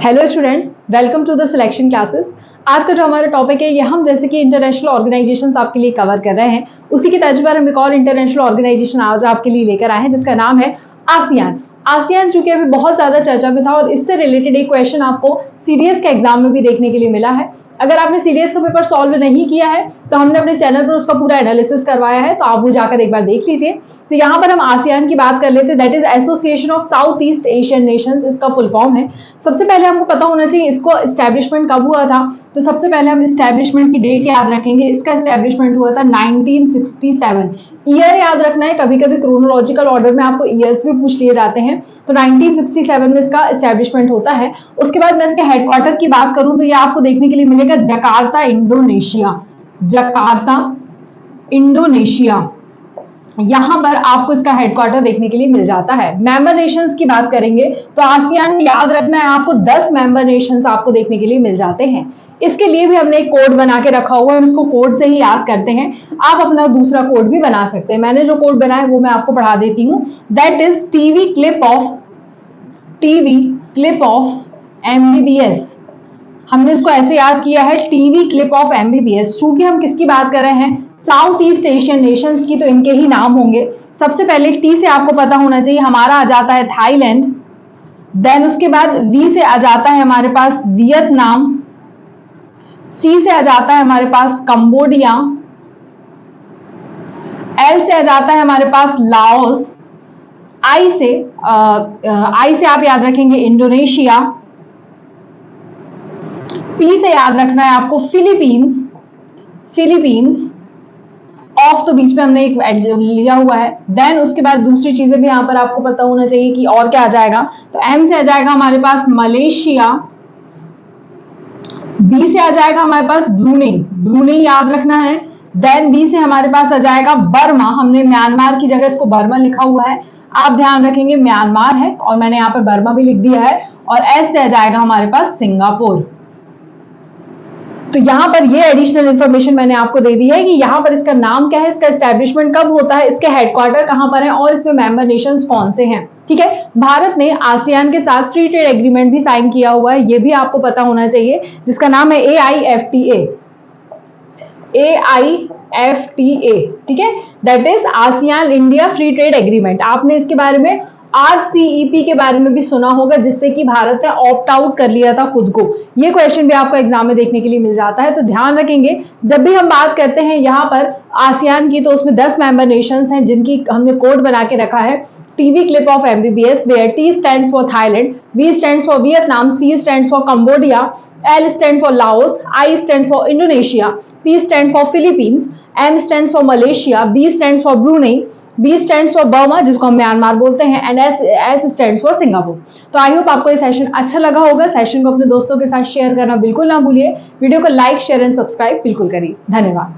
Hello students, welcome to the selection classes. आज का जो हमारा टॉपिक है ये हम जैसे कि इंटरनेशनल ऑर्गेनाइजेशंस आपके लिए कवर कर रहे हैं, उसी के तर्ज पर हम एक और इंटरनेशनल ऑर्गेनाइजेशन आज आपके लिए लेकर आए हैं जिसका नाम है आसियान। आसियान चूंकि अभी बहुत ज्यादा चर्चा में था और इससे रिलेटेड एक क्वेश्चन आपको सीडीएस के एग्जाम में भी देखने के लिए मिला है। अगर आपने सीडीएस का पेपर सॉल्व नहीं किया है तो हमने अपने चैनल पर उसका पूरा एनालिसिस करवाया है, तो आप वो जाकर एक बार देख लीजिए। तो यहाँ पर हम आसियान की बात कर लेते हैं, that is association of south east Asian Nations, इसका फुल फॉर्म है। सबसे पहले हमको पता होना चाहिए इसको एस्टैब्लिशमेंट कब हुआ था। तो सबसे पहले हम एस्टैब्लिशमेंट की डेट याद रखेंगे। इसका एस्टैब्लिशमेंट हुआ था 1967। ईयर याद रखना है, कभी कभी क्रोनोलॉजिकल ऑर्डर में आपको ईयर्स भी पूछ लिए जाते हैं। तो 1967 में इसका एस्टैब्लिशमेंट होता है। उसके बाद मैं इसके हेडक्वार्टर की बात करूं तो ये आपको देखने के लिए मिलेगा जकार्ता, इंडोनेशिया। जकार्ता, इंडोनेशिया, यहां पर आपको इसका हेडक्वार्टर देखने के लिए मिल जाता है। मेंबर नेशंस की बात करेंगे तो आसियान याद रखना है आपको 10 मेंबर नेशंस आपको देखने के लिए मिल जाते हैं। इसके लिए भी हमने एक कोड बना के रखा हुआ है, हम इसको कोड से ही याद करते हैं। आप अपना दूसरा कोड भी बना सकते हैं। मैंने जो कोड बनाया वो मैं आपको पढ़ा देती हूँ। That is TV clip of MBBS. हमने इसको ऐसे याद किया है, टीवी क्लिप ऑफ एमबीबीएस। चूंकि हम किसकी बात कर रहे हैं, साउथ ईस्ट एशियन नेशंस की, तो इनके ही नाम होंगे। सबसे पहले टी से आपको पता होना चाहिए, हमारा आ जाता है थाईलैंड। देन उसके बाद वी से आ जाता है हमारे पास वियतनाम। सी से आ जाता है हमारे पास कंबोडिया। एल से आ जाता है हमारे पास लाओस। आई से आप याद रखेंगे इंडोनेशिया। पी से याद रखना है आपको फिलीपींस। ऑफ तो बीच में हमने एक लिया हुआ है। देन उसके बाद दूसरी चीजें भी यहाँ पर आपको पता होना चाहिए कि और क्या आ जाएगा। तो एम से आ जाएगा हमारे पास मलेशिया। बी से आ जाएगा हमारे पास ब्रूनेई याद रखना है। देन बी से हमारे पास आ जाएगा बर्मा। हमने म्यांमार की जगह इसको बर्मा लिखा हुआ है, आप ध्यान रखेंगे म्यांमार है और मैंने यहाँ पर बर्मा भी लिख दिया है। और एस से आ जाएगा हमारे पास सिंगापुर। तो यहाँ पर ये एडिशनल इंफॉर्मेशन मैंने आपको दे दी है कि यहाँ पर इसका नाम क्या है, इसका एस्टैब्लिशमेंट कब होता है, इसके हेडक्वार्टर कहाँ पर है और इसमें मेंबर नेशंस कौन से हैं। ठीक है, भारत ने आसियान के साथ फ्री ट्रेड एग्रीमेंट भी साइन किया हुआ है, ये भी आपको पता होना चाहिए, जिसका नाम है AIFTA। ठीक है, that is ASEAN India free trade agreement. आपने इसके बारे में RCEP के बारे में भी सुना होगा, जिससे कि भारत ने ऑप्ट आउट कर लिया था खुद को। ये क्वेश्चन भी आपको एग्जाम में देखने के लिए मिल जाता है, तो ध्यान रखेंगे जब भी हम बात करते हैं यहाँ पर आसियान की, तो उसमें 10 मेंबर नेशंस हैं जिनकी हमने कोड बना के रखा है TV clip of MBBS, where T stands for Thailand, V stands for Vietnam, C stands for Cambodia, L stands for Laos, I stands for Indonesia, P stands for Philippines, M stands for Malaysia, B stands for Brunei, B stands for Burma जिसको हम Myanmar बोलते हैं, and S stands for Singapore. तो I hope आपको ये session अच्छा लगा होगा। सेशन को अपने दोस्तों के साथ शेयर करना बिल्कुल ना भूलिए। वीडियो को लाइक, शेयर एंड सब्सक्राइब बिल्कुल करिए। धन्यवाद।